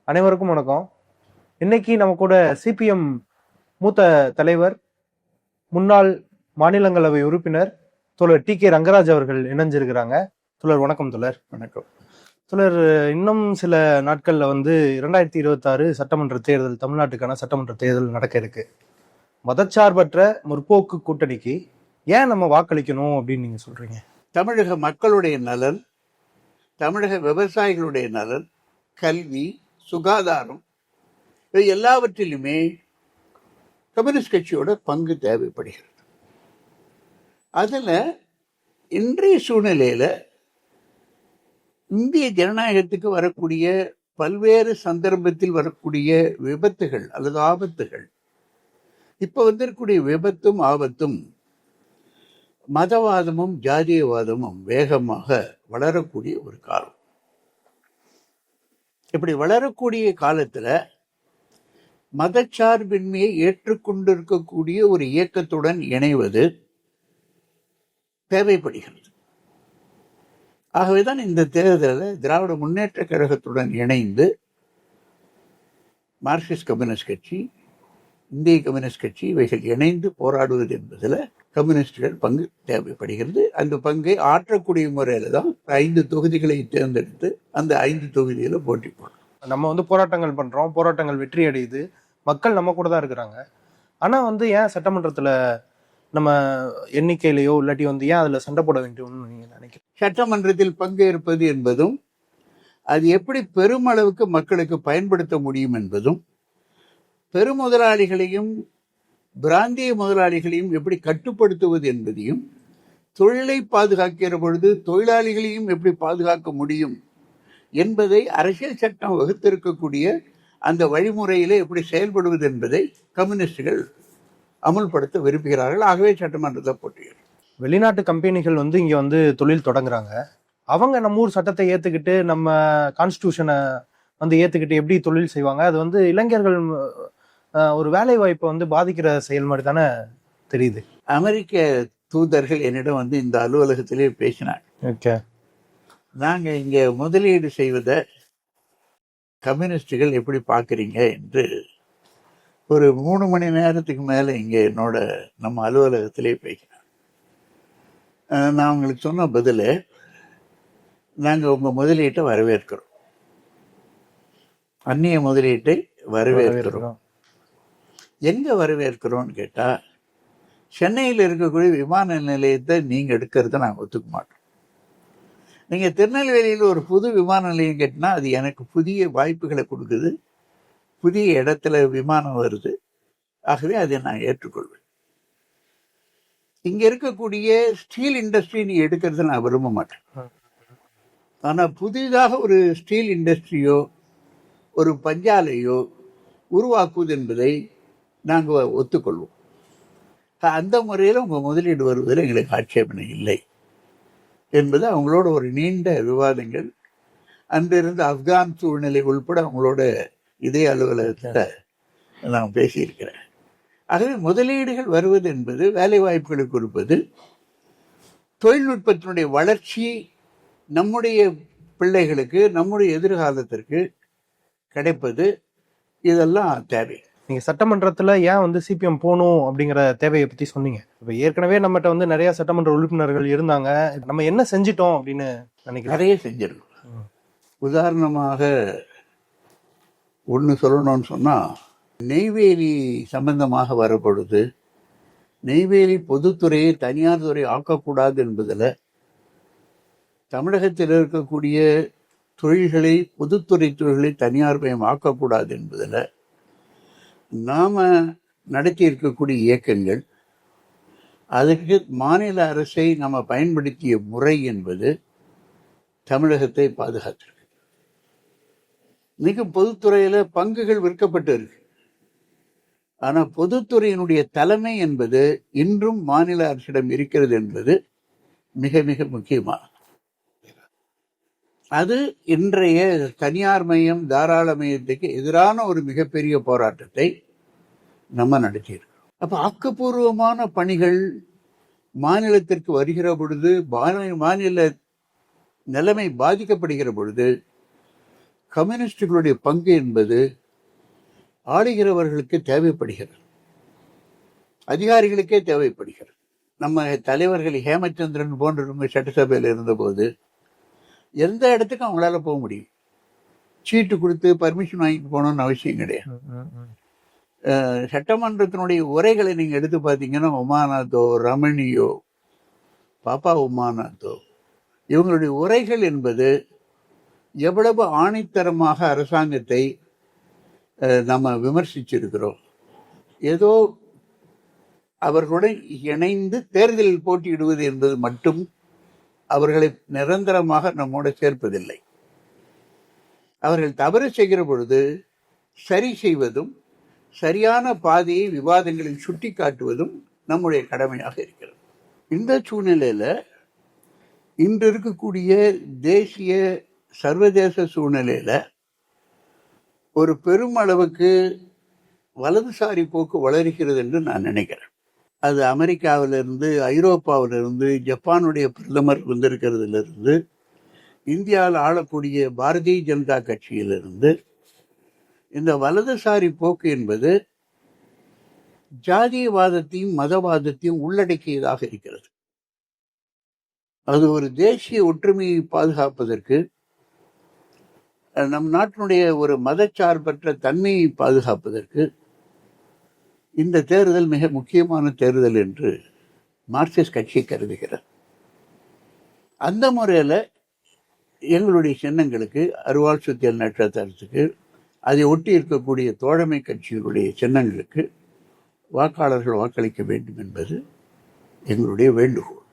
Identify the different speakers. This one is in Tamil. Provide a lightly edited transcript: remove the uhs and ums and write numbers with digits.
Speaker 1: அனைவருக்கும் வணக்கம். இன்னைக்கு நம்ம கூட சிபிஎம் மூத்த தலைவர், முன்னாள் மாநிலங்களவை உறுப்பினர் தோழர் டி.கே. ரங்கராஜ் அவர்கள் இணைஞ்சிருக்கிறாங்க. தோழர் வணக்கம். தோழர்
Speaker 2: வணக்கம்.
Speaker 1: தோழர், இன்னும் சில நாட்கள்ல 2026 சட்டமன்ற தேர்தல், தமிழ்நாட்டுக்கான சட்டமன்ற தேர்தல் நடக்க இருக்கு. மதச்சார்பற்ற முற்போக்கு கூட்டணிக்கு ஏன் நம்ம வாக்களிக்கணும் அப்படின்னு நீங்க சொல்றீங்க?
Speaker 2: தமிழக மக்களுடைய நலன், தமிழக விவசாயிகளுடைய நலன், கல்வி, சுகாதாரம், இது எல்லாவற்றிலுமே கம்யூனிஸ்ட் கட்சியோட பங்கு தேவைப்படுகிறது. அதில் இன்றைய சூழ்நிலையில் இந்திய ஜனநாயகத்துக்கு வரக்கூடிய பல்வேறு சந்தர்ப்பத்தில் வரக்கூடிய விபத்துகள் அல்லது ஆபத்துகள், இப்போ வந்திருக்கக்கூடிய விபத்தும் ஆபத்தும் மதவாதமும் ஜாதியவாதமும் வேகமாக வளரக்கூடிய ஒரு காலம். இப்படி வளரக்கூடிய காலத்துல மதச்சார்பின்மையை ஏற்றுக்கொண்டிருக்கக்கூடிய ஒரு இயக்கத்துடன் இணைவது தேவைப்படுகிறது. ஆகவேதான் இந்த தேர்தலில் திராவிட முன்னேற்ற கழகத்துடன் இணைந்து மார்க்சிஸ்ட் கம்யூனிஸ்ட் கட்சி, இந்திய கம்யூனிஸ்ட் கட்சி இவைகள் இணைந்து போராடுவது என்பதில் கம்யூனிஸ்டுகள் பங்கு தேவைப்படுகிறது. அந்த பங்கை ஆற்றக்கூடிய முறையில தான் 5 தொகுதிகளை தேர்ந்தெடுத்து அந்த 5 தொகுதியில போட்டி போடுறோம்.
Speaker 1: நம்ம போராட்டங்கள் பண்றோம், போராட்டங்கள் வெற்றி அடையுது, மக்கள் நம்ம கூட தான் இருக்கிறாங்க. ஆனா ஏன் சட்டமன்றத்துல நம்ம எண்ணிக்கையிலையோ இல்லாட்டி ஏன் அதுல சண்டை போட வேண்டியதுன்னு நீங்க நினைக்கிறீங்க?
Speaker 2: சட்டமன்றத்தில் பங்கேற்பது என்பதும் அது எப்படி பெருமளவுக்கு மக்களுக்கு பயன்படுத்த முடியும் என்பதும், பெருமுதலாளிகளையும் பிராந்திய முதலாளிகளையும் எப்படி கட்டுப்படுத்துவது என்பதையும், தொழிலை பாதுகாக்கிற பொழுது தொழிலாளிகளையும் எப்படி பாதுகாக்க முடியும் என்பதை அரசியல் சட்டம் வகுத்திருக்கக்கூடிய அந்த வழிமுறையிலே எப்படி செயல்படுவது என்பதை கம்யூனிஸ்டுகள் அமுல்படுத்த விரும்புகிறார்கள். ஆகவே சட்டமன்றத்தை போட்டியிடும்.
Speaker 1: வெளிநாட்டு கம்பெனிகள் இங்க தொழில் தொடங்குறாங்க. அவங்க நம்ம ஊர் சட்டத்தை ஏத்துக்கிட்டு, நம்ம கான்ஸ்டிடியூஷனை ஏத்துக்கிட்டு எப்படி தொழில் செய்வாங்க? அது இளைஞர்கள் ஒரு வேலை வாய்ப்பை பாதிக்கிற செயல் மாதிரி தானே தெரியுது.
Speaker 2: அமெரிக்க தூதர்கள் என்னிடம் இந்த அலுவலகத்திலே பேசினாங்க.
Speaker 1: ஓகே,
Speaker 2: நாங்க இங்க முதலீடு செய்வதை கம்யூனிஸ்டுகள் எப்படி பார்க்குறீங்க என்று ஒரு 3 மணி நேரத்துக்கு மேலே இங்கே நம்ம அலுவலகத்திலே பேசினேன். நான் உங்களுக்கு சொன்ன பதில், நாங்கள் உங்கள் முதலீட்டை வரவேற்கிறோம், அந்நிய முதலீட்டை வரவேற்கிறோம். எங்கே வரவேற்கிறோம்னு கேட்டால், சென்னையில் இருக்கக்கூடிய விமான நிலையத்தை நீங்கள் எடுக்கிறத நாங்கள் ஒத்துக்க மாட்டோம். நீங்கள் திருநெல்வேலியில் ஒரு புது விமான நிலையம் கட்டினா அது எனக்கு புதிய வாய்ப்புகளை கொடுக்குது, புதிய இடத்துல விமானம் வருது, ஆகவே அதை நான் ஏற்றுக்கொள்வேன். இங்கே இருக்கக்கூடிய ஸ்டீல் இண்டஸ்ட்ரி நீ எடுக்கிறத நான் விரும்ப மாட்டேன். ஆனால் புதிதாக ஒரு ஸ்டீல் இண்டஸ்ட்ரியோ ஒரு பஞ்சாலையோ உருவாக்குவது என்பதை நாங்கள் ஒத்துக்கொள்வோம். அந்த முறையில் உங்கள் முதலீடு வருவதில் எங்களுக்கு ஆட்சேபனை இல்லை என்பது அவங்களோட ஒரு நீண்ட விவாதங்கள். அன்றிருந்து ஆப்கான் சூழ்நிலை உள்பட அவங்களோட இதே அலுவலகத்தில் நான் பேசியிருக்கிறேன். ஆகவே முதலீடுகள் வருவது என்பது வேலை வாய்ப்புகளை கொடுப்பது, தொழில்நுட்பத்தினுடைய வளர்ச்சி நம்முடைய பிள்ளைகளுக்கு, நம்முடைய எதிர்காலத்திற்கு கிடைப்பது, இதெல்லாம் தேவை.
Speaker 1: நீங்க சட்டமன்றத்துல ஏன் சிபிஎம் போகணும் அப்படிங்கிற தேவையை பத்தி சொன்னீங்க. இப்ப ஏற்கனவே நம்மகிட்ட நிறைய சட்டமன்ற உறுப்பினர்கள் இருந்தாங்க. நம்ம என்ன செஞ்சிட்டோம் அப்படின்னு நினைக்கிறேன்?
Speaker 2: நிறைய செஞ்சிருக்கோம். உதாரணமாக ஒன்று சொல்லணும்னு சொன்னால், நெய்வேலி சம்பந்தமாக வரப்படுது, நெய்வேலி பொதுத்துறையை தனியார் துறை ஆக்கக்கூடாது என்பதில், தமிழகத்தில் இருக்கக்கூடிய தொழில்களை, பொதுத்துறை தொழில்களை தனியார் மயம் ஆக்கக்கூடாது என்பதில் நாம் நடத்தி இருக்கக்கூடிய இயக்கங்கள், அதுக்கு மாநில அரசை நம்ம பயன்படுத்திய முறை என்பது தமிழகத்தை பாதுகாத்திருக்கு. இன்னைக்கு பொதுத்துறையில் பங்குகள் விற்கப்பட்டு இருக்கு. ஆனால் பொதுத்துறையினுடைய தலைமை என்பது இன்றும் மாநில அரசிடம் இருக்கிறது என்பது மிக மிக முக்கியமானது. அது இன்றைய தனியார் மையம், தாராள மையத்துக்கு எதிரான ஒரு மிகப்பெரிய போராட்டத்தை நம்ம நடத்தியிருக்கோம். அப்போ ஆக்கப்பூர்வமான பணிகள் மாநிலத்திற்கு வருகிற பொழுது, மாநில நிலைமை பாதிக்கப்படுகிற பொழுது கம்யூனிஸ்டுகளுடைய பங்கு என்பது ஆளுகிறவர்களுக்கு தேவைப்படுகிறது, அதிகாரிகளுக்கே தேவைப்படுகிறது. நம்ம தலைவர்கள் ஹேமச்சந்திரன் போன்றவங்க சட்டசபையில் இருந்தபோது எந்த இடத்துக்கும் அவங்களால போக முடியும். சீட்டு கொடுத்து பர்மிஷன் வாங்கிட்டு போகணும்னு அவசியம் கிடையாது. சட்டமன்றத்தினுடைய உரைகளை நீங்க எடுத்து பார்த்தீங்கன்னா, உமாநாத்தோ, ரமணியோ, பாப்பா உமாநாத்தோ, இவங்களுடைய உரைகள் என்பது எவ்வளவு ஆணித்தரமாக அரசாங்கத்தை நம்ம விமர்சிச்சிருக்கிறோம். ஏதோ அவர்களுடன் இணைந்து தேர்தலில் போட்டியிடுவது என்பது மட்டும் அவர்களை நிரந்தரமாக நம்மோட சேர்ப்பதில்லை. அவர்கள் தவறு செய்கிற பொழுது சரி செய்வதும் சரியான பாதையை விவாதங்களில் சுட்டி காட்டுவதும் நம்முடைய கடமையாக இருக்கிறது. இந்த சூழ்நிலையில இன்று இருக்கக்கூடிய தேசிய சர்வதேச சூழ்நிலையில ஒரு பெருமளவுக்கு வலதுசாரி போக்கு வளர்கிறது என்று நான் நினைக்கிறேன். அது அமெரிக்காவிலிருந்து, ஐரோப்பாவிலிருந்து, ஜப்பானுடைய பிரதமர் வந்திருக்கிறதுலேருந்து, இந்தியாவில் ஆளக்கூடிய பாரதிய ஜனதா கட்சியிலிருந்து இந்த வலதுசாரி போக்கு என்பது ஜாதியவாதத்தையும் மதவாதத்தையும் உள்ளடக்கியதாக இருக்கிறது. அது ஒரு தேசிய ஒற்றுமையை பாதுகாப்பதற்கு, நம் நாட்டினுடைய ஒரு மதச்சார்பற்ற தன்மையை பாதுகாப்பதற்கு இந்த தேர்தல் மிக முக்கியமான தேர்தல் என்று மார்க்சிஸ்ட் கட்சி கருதுகிறது. அந்த முறையில் எங்களுடைய சின்னங்களுக்கு, அருவாள் சுத்தியல் நட்சத்திரத்துக்கு, அதை ஒட்டி இருக்கக்கூடிய தோழமை கட்சிகளுடைய சின்னங்களுக்கு வாக்காளர்கள் வாக்களிக்க வேண்டும் என்பது எங்களுடைய வேண்டுகோள்.